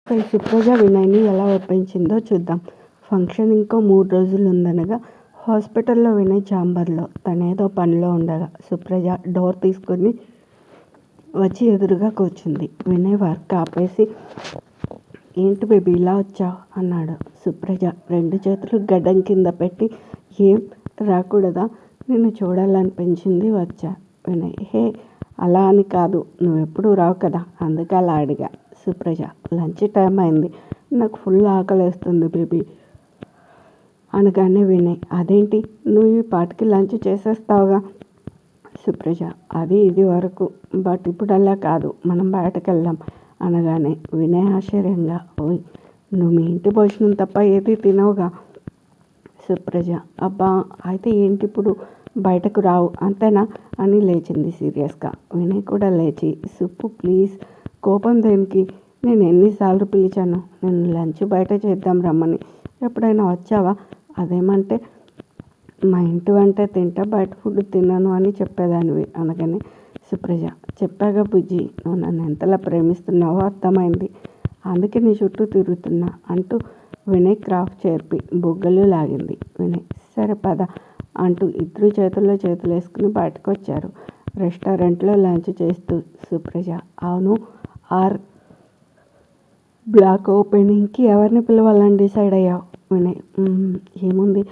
సుప్రజ వినయ్ని ఎలా ఒప్పించిందో చూద్దాం. ఫంక్షన్ ఇంకో 3 రోజులుందనగా హాస్పిటల్లో వినయ్ ఛాంబర్లో తనేదో పనిలో ఉండగా సుప్రజ డోర్ తీసుకుని వచ్చి ఎదురుగా కూర్చుంది. వినయ్ వర్క్ ఆపేసి, ఏంటి బేబీ ఇలా వచ్చావు అన్నాడు. సుప్రజ 2 చేతులు గడ్డం కింద పెట్టి, ఏం రాకూడదా, నిన్ను చూడాలనిపించింది వచ్చా. వినయ్ హే అలా అని కాదు, నువ్వెప్పుడు రావు కదా అందుకే అలా అడిగా. సుప్రజ లంచ్ టైం అయింది, నాకు ఫుల్ ఆకలేస్తుంది బేబీ అనగానే వినయ్ అదేంటి నువ్వు ఈ పాటికి లంచ్ చేసేస్తావుగా. సుప్రజ అది ఇది వరకు, బట్ ఇప్పుడు అలా కాదు, మనం బయటకు వెళ్దాం అనగానే వినయ్ ఆశ్చర్యంగా, ఓయ్ నువ్వు మీ ఇంటి భోజనం తప్ప ఏది తినవుగా. సుప్రజ అబ్బా అయితే ఏంటి ఇప్పుడు బయటకు రావు అంతేనా అని లేచింది సీరియస్గా. వినయ్ కూడా లేచి, సుప్పు ప్లీజ్ కోపం దేనికి, నేను ఎన్నిసార్లు పిలిచాను నేను లంచ్ బయట చేద్దాం రమ్మని, ఎప్పుడైనా వచ్చావా, అదేమంటే మా ఇంటి వంట తింటా బయట ఫుడ్ తిన్నాను అని చెప్పేదానివి అనగానే సుప్రజ చెప్పాగా బుజ్జి, నువ్వు నన్ను ఎంతలా ప్రేమిస్తున్నావో అర్థమైంది, అందుకే నీ చుట్టూ తిరుగుతున్నా అంటూ వినయ్ క్రాఫ్ట్ చేర్పి బుగ్గలు లాగింది. వినయ్ సరే పద అంటూ ఇద్దరు చేతుల్లో చేతులు వేసుకుని బయటకు వచ్చారు. రెస్టారెంట్లో లంచ్ చేస్తూ సుప్రజ అవును ఆర్ బ్లాక్ ఓపెనింగ్కి ఎవరిని పిలవాలని డిసైడ్ అయ్యావు. వినయ్ ఏముంది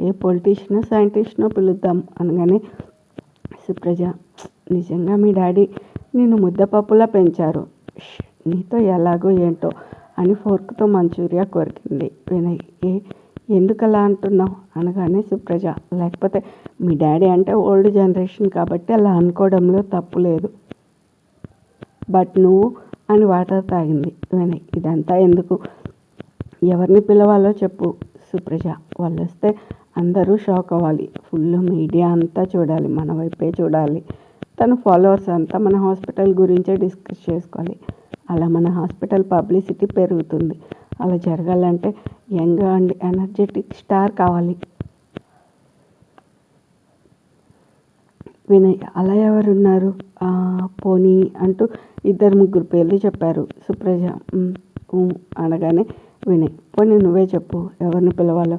ఏ పొలిటీషియనో సైంటిస్ట్నో పిలుద్దాం అనగానే సుప్రజ నిజంగా మీ డాడీ నిన్ను ముద్దపప్పులా పెంచారు, నీతో ఎలాగో ఏంటో అని ఫోర్క్తో మంచూరియా కొరికింది. వినయ్ ఎందుకలా అంటున్నావు అనగానే సుప్రజ లేకపోతే మీ డాడీ అంటే ఓల్డ్ జనరేషన్ కాబట్టి అలా అనుకోవడంలో తప్పు లేదు, బట్ నువ్వు అని వాటర్ తాగింది. వినయ్ ఇదంతా ఎందుకు, ఎవరిని పిలవాలో చెప్పు. సుప్రజ వాళ్ళు వస్తే అందరూ షాక్ అవ్వాలి, ఫుల్ మీడియా అంతా చూడాలి, మన వైపే చూడాలి, తన ఫాలోవర్స్ అంతా మన హాస్పిటల్ గురించే డిస్కస్ చేసుకోవాలి, అలా మన హాస్పిటల్ పబ్లిసిటీ పెరుగుతుంది. అలా జరగాలంటే యంగ్ అండ్ ఎనర్జెటిక్ స్టార్ కావాలి. వినయ్ అలా ఎవరున్నారు, పోనీ అంటూ 2-3 పేర్లు చెప్పారు. సుప్రజ అనగానే వినయ్ పోనీ నువ్వే చెప్పు ఎవరిని పిలవాలో.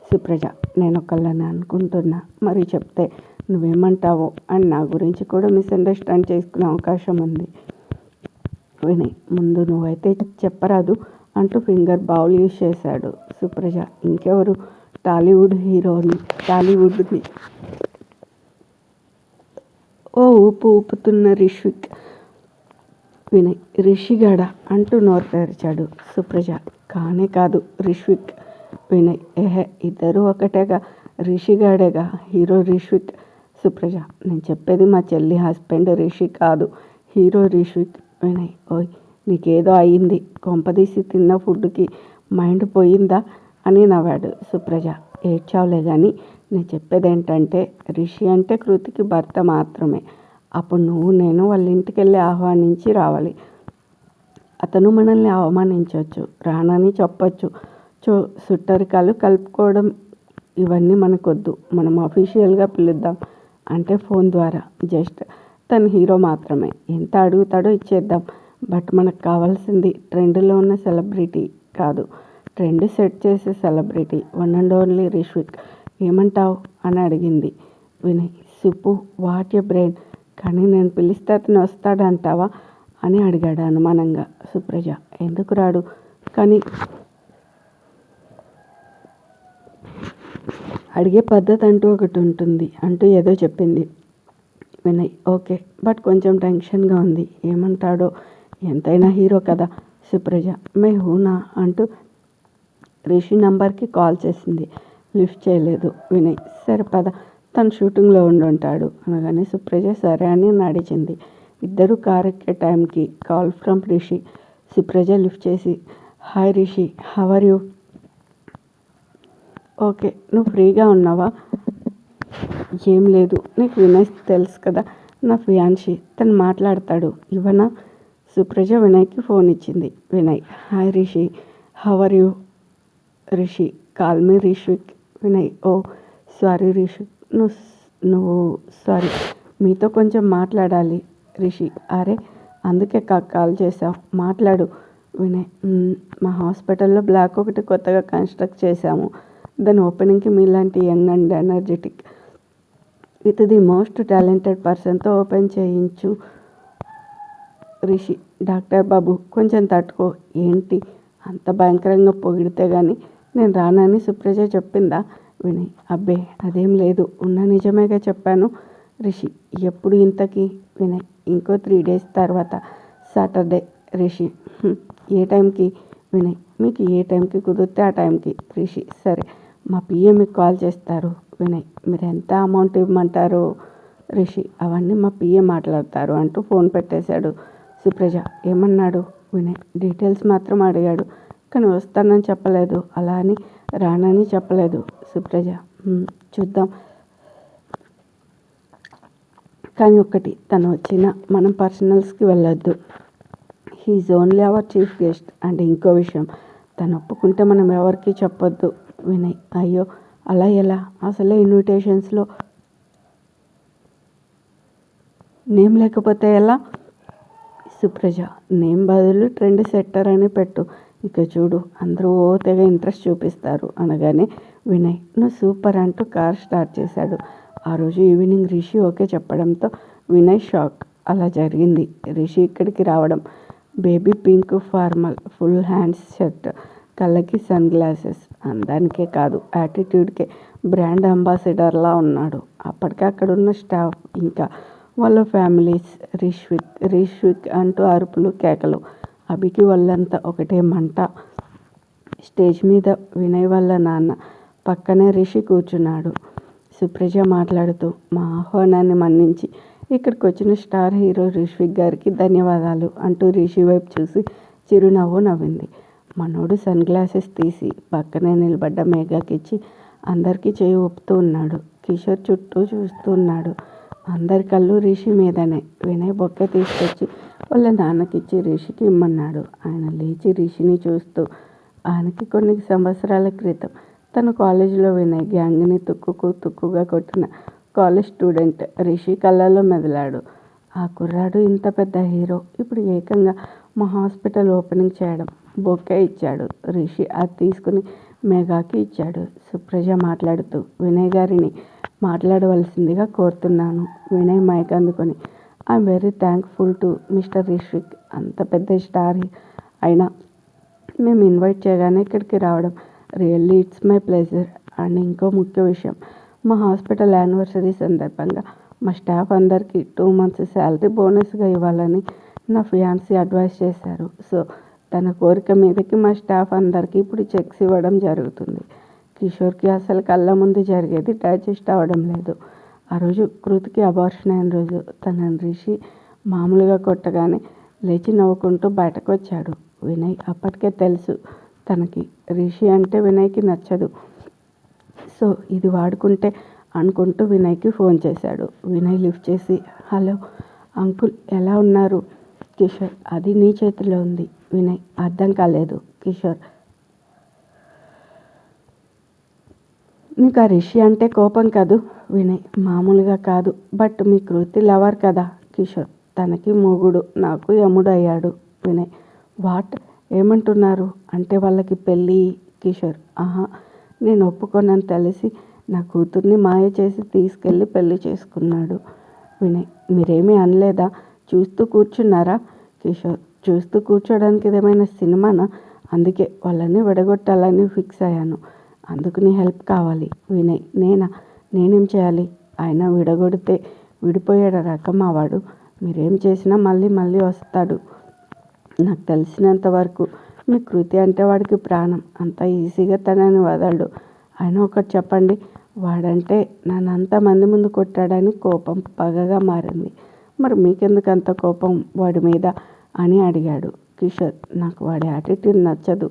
సుప్రజ నేను ఒకళ్ళని అనుకుంటున్నా, మరి చెప్తే నువ్వేమంటావో అని నా గురించి కూడా మిస్అండర్స్టాండ్ చేసుకునే అవకాశం ఉంది. వినయ్ ముందు నువ్వైతే చెప్పరాదు అంటూ ఫింగర్ బౌల్ యూజ్ చేశాడు. సుప్రజ ఇంకెవరు, టాలీవుడ్ హీరోని, టాలీవుడ్ని ఓ ఊపు ఊపుతున్న రిషిక్. వినయ్ రిషిగాడ అంటూ నోరు తెరిచాడు. సుప్రజ కానే కాదు రిషిక్. వినయ్ ఇద్దరు ఒకటేగా, రిషిగాడేగా హీరో రిషిక్. సుప్రజ నేను చెప్పేది మా చెల్లి హస్బెండ్ రిషి కాదు, హీరో రిషిక్. వినయ్ ఓయ్ నీకేదో అయ్యింది, కొంపదీసి తిన్న ఫుడ్కి మైండ్ పోయిందా అని నవ్వాడు. సుప్రజ ఏడ్చావులే కానీ నేను చెప్పేది ఏంటంటే రిషి అంటే కృతికి భర్త మాత్రమే, అప్పుడు నువ్వు నేను వాళ్ళ ఇంటికి వెళ్ళి ఆహ్వానించి రావాలి, అతను మనల్ని అవమానించవచ్చు, రానని చెప్పచ్చు, సుట్టరికాలు కలుపుకోవడం ఇవన్నీ మనకొద్దు, మనం అఫీషియల్గా పిలుద్దాం అంటే ఫోన్ ద్వారా, జస్ట్ తను హీరో మాత్రమే, ఎంత అడుగుతాడో ఇచ్చేద్దాం, బట్ మనకు కావాల్సింది ట్రెండ్లో ఉన్న సెలబ్రిటీ కాదు, ట్రెండ్ సెట్ చేసే celebrity, one and only Rishik, ఏమంటావు అని అడిగింది. వినయ్ సుప్పు వాట్ యు బ్రెయిన్, కానీ నేను పిలిస్తే అతను వస్తాడంటావా అని అడిగాడు అనుమానంగా. సుప్రజ ఎందుకు రాడు, కానీ అడిగే పద్ధతి అంటూ ఒకటి ఉంటుంది అంటూ ఏదో చెప్పింది. వినయ్ ఓకే బట్ కొంచెం టెన్షన్గా ఉంది, ఏమంటాడో, ఎంతైనా హీరో కదా. సుప్రజ మే హూనా అంటూ రిషి నంబర్కి కాల్ చేసింది, లిఫ్ట్ చేయలేదు. వినయ్ సరే పద తను షూటింగ్లో ఉండుంటాడు అనగానే సుప్రజ సరే అని నడిచింది. ఇద్దరు కార్ ఎక్కే టైంకి call from Rishi. Supraja lift చేసి hi Rishi how are you. Okay నువ్వు ఫ్రీగా ఉన్నావా. ఏం లేదు, నీకు వినయ్ తెలుసు కదా, నా ఫియాన్షి, తను మాట్లాడతాడు ఇవ్వనా. సుప్రజ వినయ్కి ఫోన్ ఇచ్చింది. Vinay hi Rishi how are you. Rishi call me Rishik. Vinay oh sorry Rishi, నువ్వు సారీ మీతో కొంచెం మాట్లాడాలి. రిషి అరే అందుకే కాల్ చేసావు, మాట్లాడు. వినయ్ మా హాస్పిటల్లో బ్లాక్ ఒకటి కొత్తగా కన్స్ట్రక్ట్ చేశాము. దాని ఓపెనింగ్కి మీలాంటి young and energetic with the most talented పర్సన్తో ఓపెన్ చేయించు రిషి. డాక్టర్ బాబు కొంచెం తట్టుకో. ఏంటి అంత భయంకరంగా పొగిడితే కానీ నేను రానని సుప్రజ చెప్పిందా? వినయ్ అబ్బే అదేం లేదు, ఉన్న నిజమేగా చెప్పాను. రిషి ఎప్పుడు ఇంతకీ? వినయ్ ఇంకో 3 days తర్వాత సాటర్డే. రిషి ఏ టైంకి? వినయ్ మీకు ఏ టైంకి కుదిరితే ఆ టైంకి. రిషి సరే, మా పిఏ మీకు కాల్ చేస్తారు. వినయ్ మీరు ఎంత అమౌంట్ ఇవ్వమంటారో? రిషి అవన్నీ మా పిఏ మాట్లాడతారు అంటూ ఫోన్ పెట్టేశాడు. సుప్రజ ఏమన్నాడు? వినయ్ డీటెయిల్స్ మాత్రం అడిగాడు, కానీ వస్తానని చెప్పలేదు, అలా అని రానని చెప్పలేదు. సుప్రజ చూద్దాం, కానీ ఒక్కటి, తను వచ్చినా మనం పర్సనల్స్కి వెళ్ళొద్దు. He's only our chief guest. And ఇంకో విషయం, తను ఒప్పుకుంటే మనం ఎవరికి చెప్పొద్దు. వినయ్ అయ్యో అలా ఎలా? అసలే ఇన్విటేషన్స్లో నేమ్ లేకపోతే ఎలా? సుప్రజ నేమ్ బదులు ట్రెండ్ సెట్టర్ అని పెట్టు. ఇక చూడు అందరూ ఓ తెగ ఇంట్రెస్ట్ చూపిస్తారు అనగానే వినయ్ నువ్వు సూపర్ అంటూ కార్ స్టార్ట్ చేశాడు. ఆ రోజు ఈవినింగ్ రిషి ఓకే చెప్పడంతో వినయ్ షాక్. అలా జరిగింది. రిషి ఇక్కడికి రావడం, baby pink formal full hands shirt, కళ్ళకి సన్ గ్లాసెస్, అందానికే కాదు యాటిట్యూడ్కే బ్రాండ్ అంబాసిడర్లా ఉన్నాడు. అప్పటికే అక్కడున్న స్టాఫ్ ఇంకా వాళ్ళ ఫ్యామిలీస్ రిష్విక్ అంటూ అరుపులు కేకలు. అభికి వాళ్ళంతా ఒకటే మంట. స్టేజ్ మీద వినయ్ వాళ్ళ నాన్న, పక్కనే రిషి కూర్చున్నాడు. సుప్రజ మాట్లాడుతూ మా ఆహ్వానాన్ని మన్నించి ఇక్కడికి వచ్చిన స్టార్ హీరో రిష్విక్ గారికి ధన్యవాదాలు అంటూ రిషి వైపు చూసి చిరునవ్వు నవ్వింది. మనోడు సన్ గ్లాసెస్ తీసి పక్కనే నిలబడ్డ మేఘాకిచ్చి అందరికీ చేయి ఊపుతూ ఉన్నాడు. కిషోర్ చుట్టూ చూస్తూ ఉన్నాడు. అందరి కళ్ళు రిషి మీదనే. వినయ్ బొక్క తీసుకొచ్చి వాళ్ళ నాన్నకిచ్చి రిషికి ఇమ్మన్నాడు. ఆయన లేచి రిషిని చూస్తూ, ఆయనకి కొన్ని సంవత్సరాల క్రితం తన కాలేజీలో వినయ్ గ్యాంగ్ని తుక్కుగా కొట్టిన కాలేజ్ స్టూడెంట్ రిషి కళ్ళల్లో మెదిలాడు. ఆ కుర్రాడు ఇంత పెద్ద హీరో ఇప్పుడు ఏకంగా మా హాస్పిటల్ ఓపెనింగ్ చేయడం. బొకే ఇచ్చాడు. రిషి అది తీసుకుని మేఘాకి ఇచ్చాడు. సుప్రజ మాట్లాడుతూ వినయ్ గారిని మాట్లాడవలసిందిగా కోరుతున్నాను. వినయ్ మైక్ అందుకొని I'm very thankful to mister Rishvik. అంత పెద్ద స్టార్ అయినా మేము ఇన్వైట్ చేయగానే ఇక్కడికి రావడం really it's my pleasure. And ఇంకో ముఖ్య విషయం, మా హాస్పిటల్ యానివర్సరీ సందర్భంగా మా స్టాఫ్ అందరికీ 2 months శాలరీ బోనస్గా ఇవ్వాలని నా ఫియాన్సీ అడ్వైస్ చేశారు. సో తన కోరిక మీదకి మా స్టాఫ్ అందరికీ ఇప్పుడు చెక్స్ ఇవ్వడం జరుగుతుంది. కిషోర్కి అసలు కళ్ళ ముందు జరిగేది డైజెస్ట్ అవ్వడం లేదు. ఆ రోజు కృతికి అబార్షన్ అయిన రోజు తన రిషి మామూలుగా కొట్టగానే లేచి నవ్వుకుంటూ బయటకు వచ్చాడు. వినయ్ అప్పటికే తెలుసు తనకి రిషి అంటే వినయ్కి నచ్చదు. సో ఇది వాడుకుంటే అనుకుంటూ వినయ్కి ఫోన్ చేశాడు. వినయ్ లిఫ్ట్ చేసి హలో అంకుల్ ఎలా ఉన్నారు? కిషోర్ అది నీ చేతిలో ఉంది. వినయ్ అర్థం కాలేదు. కిషోర్ నీకు ఆ రిషి అంటే కోపం కదూ? వినయ్ మామూలుగా కాదు, బట్ మీ కృతి లవర్ కదా. కిషోర్ తనకి మొగుడు, నాకు యముడు అయ్యాడు. వినయ్ వాట్ ఏమంటున్నారు? అంటే వాళ్ళకి పెళ్ళి? కిషోర్ ఆహా, నేను ఒప్పుకోనని తెలిసి నా కూతుర్ని మాయ చేసి తీసుకెళ్ళి పెళ్లి చేసుకున్నాడు. వినయ్ మీరేమీ అనలేదా? చూస్తూ కూర్చున్నారా? కిషోర్ చూస్తూ కూర్చోడానికి ఏమైనా సినిమానా? అందుకే వాళ్ళని విడగొట్టాలని ఫిక్స్ అయ్యాను. అందుకు నీ హెల్ప్ కావాలి. వినయ్ నేనేం చేయాలి? ఆయన విడగొడితే విడిపోయాడు రకం వాడు. మీరేం చేసినా మళ్ళీ వస్తాడు. నాకు తెలిసినంత వరకు మీ కృతి అంటే వాడికి ప్రాణం. అంత ఈజీగా తనని వదలడు. ఆయన ఒకటి చెప్పండి, వాడంటే నన్ను అంతమంది ముందు కొట్టాడని కోపం పగగా మారింది. మరి మీకెందుకు అంత కోపం వాడి మీద అని అడిగాడు. కిషోర్ నాకు వాడి యాటిట్యూడ్ నచ్చదు,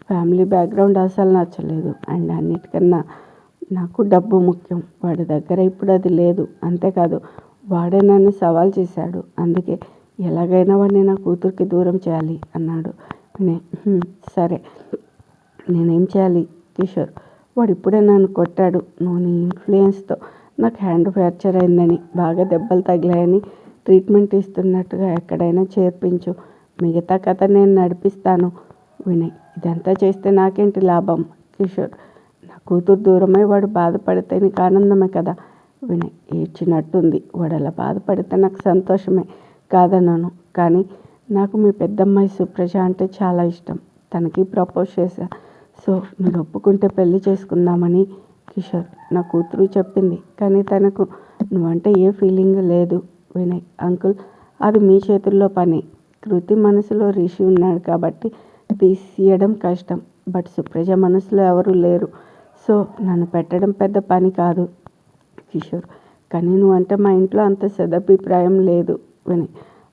ఫ్యామిలీ బ్యాక్గ్రౌండ్ అసలు నచ్చలేదు. అండ్ అన్నిటికన్నా నాకు డబ్బు ముఖ్యం. వాడి దగ్గర ఇప్పుడు అది లేదు. అంతేకాదు వాడే నన్ను సవాల్ చేశాడు. అందుకే ఎలాగైనా వాడిని నా కూతురికి దూరం చేయాలి అన్నాడు. సరే నేనేం చేయాలి? కిషోర్ వాడు ఇప్పుడే నన్ను కొట్టాడు. నువ్వు నీ ఇన్ఫ్లుయెన్స్తో నాకు హ్యాండ్ ఫ్రాక్చర్ అయిందని, బాగా దెబ్బలు తగిలాయని ట్రీట్మెంట్ ఇస్తున్నట్టుగా ఎక్కడైనా చేర్పించు. మిగతా కథ నేను నడిపిస్తాను. వినయ్, ఇదంతా చేస్తే నాకేంటి లాభం? కిషోర్, నా కూతురు దూరమై వాడు బాధపడితే నీకు ఆనందమే కదా? వినయ్ ఏడ్చినట్టుంది. వాడు అలా బాధపడితే నాకు సంతోషమే, కాదన్నాను. కానీ నాకు మీ పెద్దమ్మాయి సుప్రజ అంటే చాలా ఇష్టం. తనకి ప్రపోజ్ చేశా. సో మీరు ఒప్పుకుంటే పెళ్లి చేసుకుందామని. కిషోర్, నా కూతురు చెప్పింది, కానీ తనకు నువ్వంటే ఏ ఫీలింగ్ లేదు. వినయ్, అంకుల్, అది మీ చేతుల్లో పని. కృతి మనసులో రిషి ఉన్నాడు కాబట్టి తీసియడం కష్టం. బట్ సుప్రజ మనసులో ఎవరు లేరు. సో నన్ను పెట్టడం పెద్ద పని కాదు. కిషోర్, కానీ నువ్వంటే మా ఇంట్లో అంత సదభిప్రాయం లేదు. వినయ్,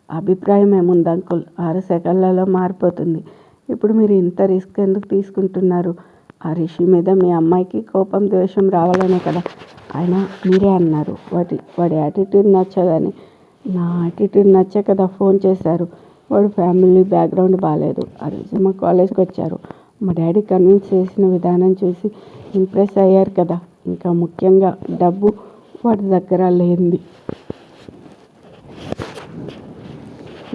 అభిప్రాయం ఏముంది అంకుల్, 6 సెకండ్లలో మారిపోతుంది. ఇప్పుడు మీరు ఇంత రిస్క్ ఎందుకు తీసుకుంటున్నారు? ఆ రిషి మీద మీ అమ్మాయికి కోపం ద్వేషం రావాలనే కదా. ఆయన మీరే అన్నారు వాడి యాటిట్యూడ్ నచ్చదని. నా యాటిట్యూడ్ నచ్చే కదా ఫోన్ చేశారు. వాడు ఫ్యామిలీ బ్యాక్గ్రౌండ్ బాగాలేదు. ఆ రోజు మా కాలేజ్కి వచ్చారు. మా డాడీ కన్విన్స్ చేసిన విధానం చూసి ఇంప్రెస్ అయ్యారు కదా. ఇంకా ముఖ్యంగా డబ్బు వాడి దగ్గర లేనిది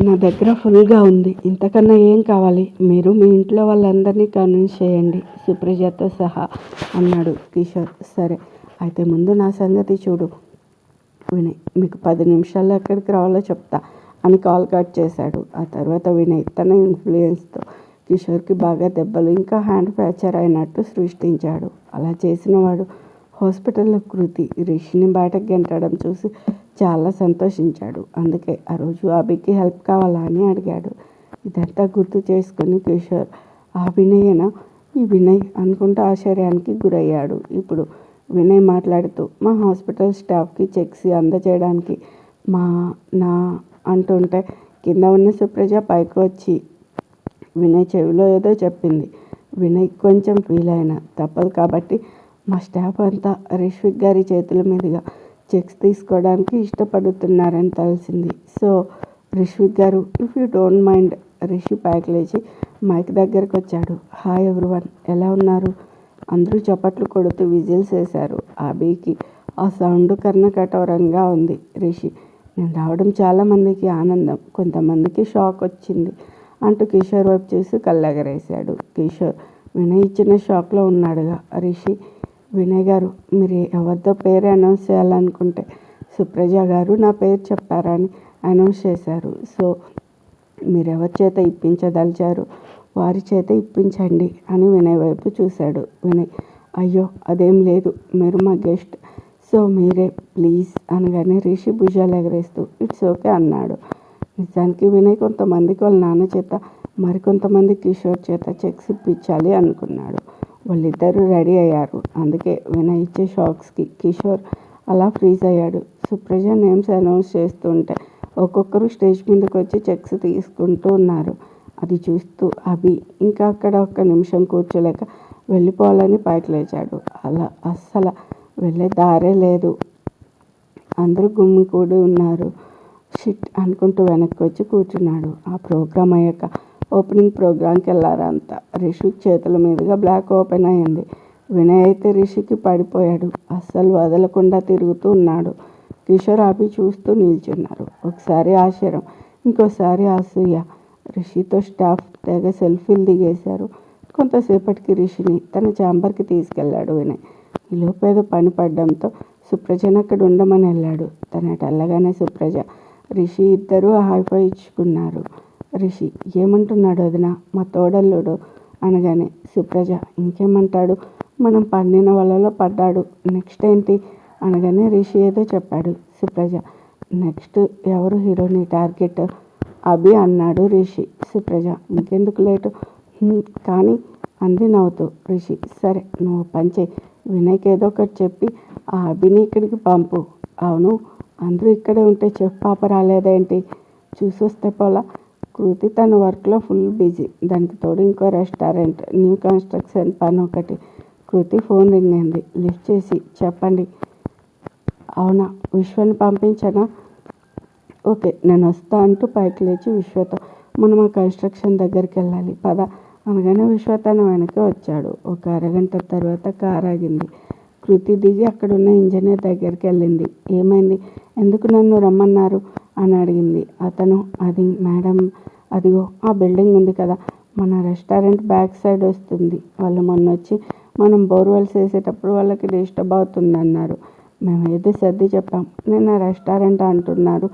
నా దగ్గర ఫుల్గా ఉంది. ఇంతకన్నా ఏం కావాలి? మీరు మీ ఇంట్లో వాళ్ళందరినీ కన్విన్స్ చేయండి, సుప్రజతో సహా అన్నాడు కిషోర్. సరే అయితే ముందు నా సంగతి చూడు. వినయ్, మీకు 10 నిమిషాల్లో ఎక్కడికి రావాలో చెప్తా అని కాల్ కట్ చేశాడు. ఆ తర్వాత వినయ్ తన ఇన్ఫ్లుయెన్స్తో కిషోర్కి బాగా దెబ్బలు ఇంకా హ్యాండ్ ఫ్రాక్చర్ అయినట్టు సృష్టించాడు. అలా చేసినవాడు హాస్పిటల్లో కృతి రిషిని బయటకు గెంటడం చూసి చాలా సంతోషించాడు. అందుకే ఆ రోజు అభికి హెల్ప్ కావాలా అని అడిగాడు. ఇదంతా గుర్తు చేసుకుని కిషోర్, ఆ వినయేనా ఈ వినయ్ అనుకుంటూ ఆశ్చర్యానికి గురయ్యాడు. ఇప్పుడు వినయ్ మాట్లాడుతూ, మా హాస్పిటల్ స్టాఫ్కి చెక్స్ అందజేయడానికి నా అంటుంటే కింద ఉన్న సుప్రజ పైకి వచ్చి వినయ్ చెవిలో ఏదో చెప్పింది. వినయ్ కొంచెం ఫీల్ అయినా తప్పదు కాబట్టి మా స్టాఫ్ అంతా రిష్విక్ గారి చేతుల మీదుగా చెక్స్ తీసుకోవడానికి ఇష్టపడుతున్నారని తెలిసింది. సో రిష్విక్ గారు, if you don't mind. Rishi పైకి లేచి మైక్ దగ్గరకు వచ్చాడు. హాయ్ ఎవ్రీవన్, ఎలా ఉన్నారు? అందరూ చప్పట్లు కొడుతూ విజిల్స్ వేశారు. అభికి ఆ సౌండ్ కర్ణకఠోరంగా ఉంది. రిషి, నేను రావడం చాలామందికి ఆనందం, కొంతమందికి షాక్ వచ్చింది అంటూ కిషోర్ వైపు చూసి కళ్ళెగరేశాడు. కిషోర్ వినయ్ ఇచ్చిన షాక్లో ఉన్నాడుగా. రిషి, వినయ్ గారు, మీరు ఎవరితో పేరు అనౌన్స్ చేయాలనుకుంటే సుప్రజ గారు నా పేరు చెప్పారని అనౌన్స్ చేశారు. సో మీరెవరి చేత ఇప్పించదలిచారు వారి చేత ఇప్పించండి అని వినయ్ వైపు చూశాడు. వినయ్, అయ్యో అదేం లేదు, మీరు మా గెస్ట్, సో మీరే ప్లీజ్ అనగానే రిషి భుజాలు ఎగరేస్తూ ఇట్స్ ఓకే అన్నాడు. నిజానికి వినయ్ కొంతమందికి వాళ్ళ నాన్న చేత మరికొంతమంది కిషోర్ చేత చెక్స్ ఇప్పించాలి అనుకున్నాడు. వాళ్ళిద్దరూ రెడీ అయ్యారు. అందుకే వినయ్ ఇచ్చే షాక్స్కి కిషోర్ అలా ఫ్రీజ్ అయ్యాడు. సుప్రజ నేమ్స్ అనౌన్స్ చేస్తుంటే ఒక్కొక్కరు స్టేజ్ మీదకి వచ్చి చెక్స్ తీసుకుంటూ ఉన్నారు. అది చూస్తూ అభి ఇంకా అక్కడ ఒక్క నిమిషం కూర్చోలేక వెళ్ళిపోవాలని పైకి లేచాడు. అలా అస్సలు వెళ్ళే దారే లేదు. అందరూ గుమ్మికూడి ఉన్నారు. షిట్ అనుకుంటూ వెనక్కి వచ్చి కూర్చున్నాడు. ఆ ప్రోగ్రామ్ అయ్యాక ఓపెనింగ్ ప్రోగ్రామ్కి వెళ్ళారు అంతా. రిషిక్ చేతుల మీదుగా బ్లాక్ ఓపెన్ అయింది. వినయ్ అయితే రిషికి పడిపోయాడు. అస్సలు వదలకుండా తిరుగుతూ ఉన్నాడు. కిషోర్ అభి చూస్తూ నిల్చున్నారు. ఒకసారి ఆశ్చర్యం, ఇంకోసారి అసూయ. రిషితో స్టాఫ్ తెగ సెల్ఫీలు దిగేశారు. కొంతసేపటికి రిషిని తన ఛాంబర్కి తీసుకెళ్లాడు వినయ్. ఈలోపేదో పని పడడంతో సుప్రజను అక్కడ ఉండమని వెళ్ళాడు. తనట వెళ్ళగానే సుప్రజ, రిషి ఇద్దరూ హైఫై ఇచ్చుకున్నారు. రిషి, ఏమంటున్నాడు వదిన, మా తోడల్లుడు అనగానే సుప్రజ, ఇంకేమంటాడు, మనం పండిన వలలో పడ్డాడు, నెక్స్ట్ ఏంటి అనగానే రిషి ఏదో చెప్పాడు. సుప్రజ, నెక్స్ట్ ఎవరు హీరోని టార్గెట్? అభి అన్నాడు రిషి. సుప్రజ, ఇంకెందుకు లేటు కానీ అంది నవ్వుతూ. రిషి, సరే నువ్వు పంచే, వినయ్కి ఏదో ఒకటి చెప్పి ఆ అభిని ఇక్కడికి పంపు. అవును, అందరూ ఇక్కడే ఉంటే చెఫ్ పాప రాలేదేంటి? చూసొస్తే పోలా. కృతి తన వర్క్లో ఫుల్ బిజీ, దానికి తోడు ఇంకో రెస్టారెంట్ న్యూ కన్స్ట్రక్షన్ పని ఒకటి. కృతి ఫోన్ రింగ్ అయింది. లిఫ్ట్ చేసి, చెప్పండి. అవునా, విశ్వని పంపించనా? ఓకే నేను వస్తా అంటూ పైకి లేచి విశ్వతో, మనం ఆ కన్స్ట్రక్షన్ దగ్గరికి వెళ్ళాలి పద అనగానే విశ్వ తన వెనకే వచ్చాడు. ఒక అరగంట తర్వాత కార్ ఆగింది. కృతి దిగి అక్కడున్న ఇంజనీర్ దగ్గరికి వెళ్ళింది. ఏమైంది, ఎందుకు నన్ను రమ్మన్నారు అని అడిగింది. అతను, అది మేడం అదిగో ఆ బిల్డింగ్ ఉంది కదా, మన రెస్టారెంట్ బ్యాక్ సైడ్ వస్తుంది. వాళ్ళు మొన్న వచ్చి మనం బోర్వెల్స్ వేసేటప్పుడు వాళ్ళకి డిస్టర్బ్ అవుతుంది అన్నారు. మేము ఏది సర్ది చెప్పాం. నిన్న రెస్టారెంట్ అంటున్నారు,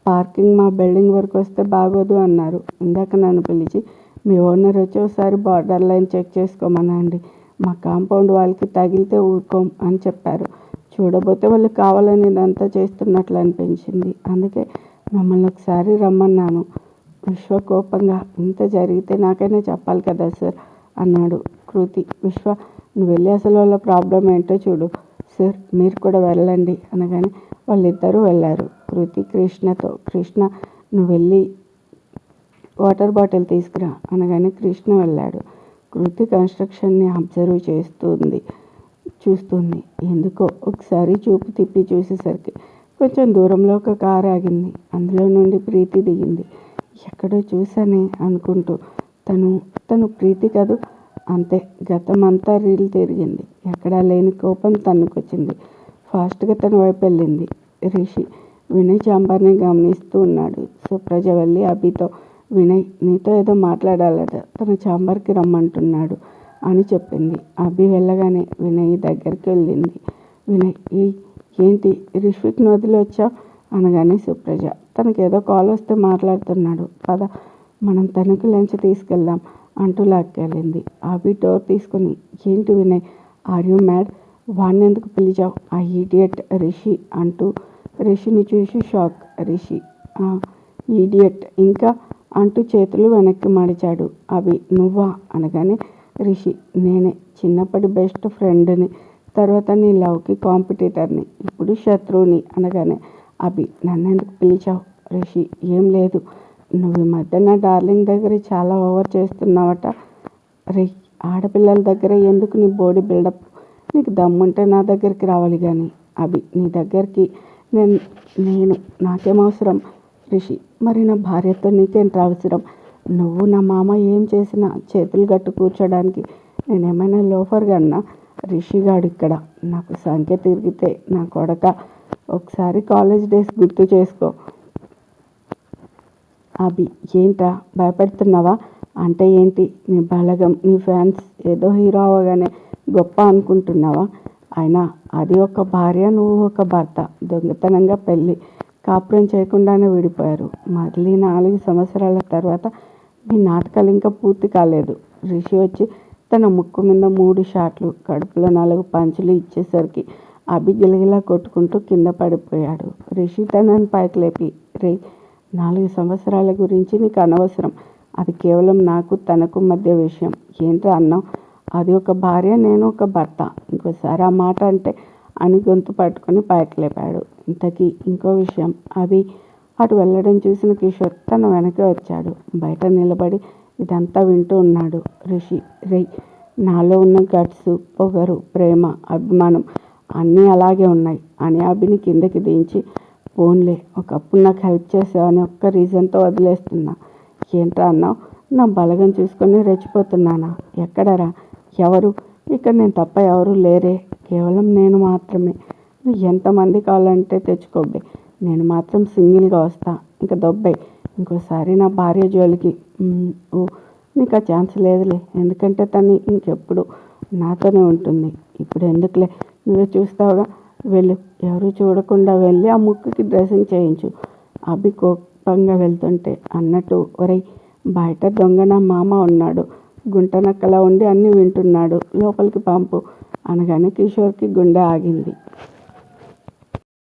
పార్కింగ్ మా బిల్డింగ్ వరకు వస్తే బాగోదు అన్నారు. ఇందాక నన్ను పిలిచి మీ ఓనర్ వచ్చి ఒకసారి బార్డర్ లైన్ చెక్ చేసుకోమనండి, మా కాంపౌండ్ వాళ్ళకి తగిలితే ఊరుకోం అని చెప్పారు. చూడబోతే వాళ్ళు కావాలని ఇదంతా చేస్తున్నట్లు అనిపించింది. అందుకే మిమ్మల్ని ఒకసారి రమ్మన్నాను. విశ్వ కోపంగా, ఇంత జరిగితే నాకైనా చెప్పాలి కదా సార్ అన్నాడు. కృతి, విశ్వ నువ్వు వెళ్ళి అసలు వాళ్ళ ప్రాబ్లం ఏంటో చూడు. సార్ మీరు కూడా వెళ్ళండి అనగానే వాళ్ళిద్దరూ వెళ్ళారు. కృతి కృష్ణతో, కృష్ణ నువ్వు వెళ్ళి వాటర్ బాటిల్ తీసుకురా అనగానే కృష్ణ వెళ్ళాడు. కృతి కన్స్ట్రక్షన్ని అబ్జర్వ్ చూస్తుంది. ఎందుకో ఒకసారి చూపు తిప్పి చూసేసరికి కొంచెం దూరంలో ఒక కారు ఆగింది. అందులో నుండి ప్రీతి దిగింది. ఎక్కడో చూసానే అనుకుంటూ తను ప్రీతి కదూ. అంతే, గతమంతా రీల్ తిరిగింది. ఎక్కడా లేని కోపం తన్నుకొచ్చింది. ఫాస్ట్గా తన వైపు వెళ్ళింది. రిషి వినయ్ చాంబర్ని గమనిస్తూ ఉన్నాడు. సుప్రజ వెళ్ళి అభితో, వినయ్ నీతో ఏదో మాట్లాడాలట, తన చాంబర్కి రమ్మంటున్నాడు అని చెప్పింది. అభి వెళ్ళగానే వినయ్ దగ్గరికి వెళ్ళింది. వినయ్ ఏంటి రిషిక్ని వదిలి వచ్చావు అనగానే సుప్రజ తనకేదో కాల్ వస్తే మాట్లాడుతున్నాడు, పద మనం తనకి లంచ్ తీసుకెళ్దాం అంటూ లాక్కెళ్ళింది. అభి డోర్ తీసుకుని, ఏంటి వినయ్ ఆర్ యూ మ్యాడ్, వాడిని ఎందుకు పిలిచావు, ఆ ఈడియట్ రిషి అంటూ రిషిని చూసి షాక్. రిషి ఈడియట్ ఇంకా అంటూ చేతులు వెనక్కి మడిచాడు. అభి నువ్వా అనగానే రిషి నేనే, చిన్నప్పటి బెస్ట్ ఫ్రెండ్ని, తర్వాత నీ లవ్కి కాంపిటీటర్ని, ఇప్పుడు శత్రువుని అనగానే అభి నన్నెందుకు పిలిచావు. రిషి ఏం లేదు, నువ్వు ఈ మధ్య నా డార్లింగ్ దగ్గర చాలా ఓవర్ చేస్తున్నావట. రే ఆడపిల్లల దగ్గర ఎందుకు నీ బాడీ బిల్డప్, నీకు దమ్ముంటే నా దగ్గరికి రావాలి కానీ. అభి నీ దగ్గరికి నాకేం అవసరం. రిషి మరి నా భార్యతో నీకేంటి అవసరం, నువ్వు నా మామ ఏం చేసినా చేతులు గట్టు కూర్చోడానికి నేనేమైనా లోఫర్గా అన్నా. రిషిగాడు ఇక్కడ నాకు సంఖ్య తిరిగితే నా కొడక, ఒకసారి కాలేజ్ డేస్ గుర్తు చేసుకో. అభి ఏంట్రా భయపెడుతున్నావా, అంటే ఏంటి నీ బలగం, నీ ఫ్యాన్స్ ఏదో హీరో అవగానే గొప్ప అనుకుంటున్నావా. అయినా అది ఒక భార్య, నువ్వు ఒక భర్త, దొంగతనంగా పెళ్ళి కాపురం చేయకుండానే విడిపోయారు. మళ్ళీ 4 సంవత్సరాల తర్వాత మీ నాటకాలు ఇంకా పూర్తి కాలేదు. రిషి వచ్చి తన ముక్కు మీద 3 షాట్లు, కడుపులో 4 పంచులు ఇచ్చేసరికి అభి గిలగిలా కొట్టుకుంటూ కింద పడిపోయాడు. రిషి తనని పైకి లేపి, రే 4 సంవత్సరాల గురించి నీకు అనవసరం, అది కేవలం నాకు తనకు మధ్య విషయం. ఏంట్రా అన్నావు, అది ఒక భార్య, నేను ఒక భర్త, ఇంకోసారి ఆ మాట అంటే అని గొంతు పట్టుకొని పైకి లేపాడు. ఇంతకీ ఇంకో విషయం. అభి అటు వెళ్ళడం చూసిన కిషోర్ తన వెనకే వచ్చాడు. బయట నిలబడి ఇదంతా వింటూ ఉన్నాడు. రిషి రే నాలో ఉన్న గట్స్, పొగరు, ప్రేమ, అభిమానం అన్నీ అలాగే ఉన్నాయి అని అభిని కిందకి దించి, పోన్లే ఒకప్పుడు నాకు హెల్ప్ చేసావని ఒక్క రీజన్తో వదిలేస్తున్నా. ఏంట్రా అన్నావు, నా బలగం చూసుకొని రెచ్చిపోతున్నానా, ఎక్కడరా, ఎవరు, ఇక్కడ నేను తప్ప ఎవరు లేరే, కేవలం నేను మాత్రమే. నువ్వు ఎంతమంది కావాలంటే తెచ్చుకోబ్బే, నేను మాత్రం సింగిల్గా వస్తా. ఇంకా దొబ్బే, ఇంకోసారి నా భార్య జోలికి నీకు ఆ ఛాన్స్ లేదులే, ఎందుకంటే తను ఇంకెప్పుడు నాతోనే ఉంటుంది. ఇప్పుడు ఎందుకులే, నువ్వే చూస్తావుగా, వెళ్ళు, ఎవరు చూడకుండా వెళ్ళి ఆ ముక్కుకి డ్రెస్సింగ్ చేయించు. అభి కోపంగా వెళ్తుంటే అన్నట్టు, ఒరేయ్ బయట దొంగ నా మామ ఉన్నాడు, గుంటనక్కలా ఉండి అన్నీ వింటున్నాడు, లోపలికి పంపు అనగానే కిషోర్కి గుండె ఆగింది.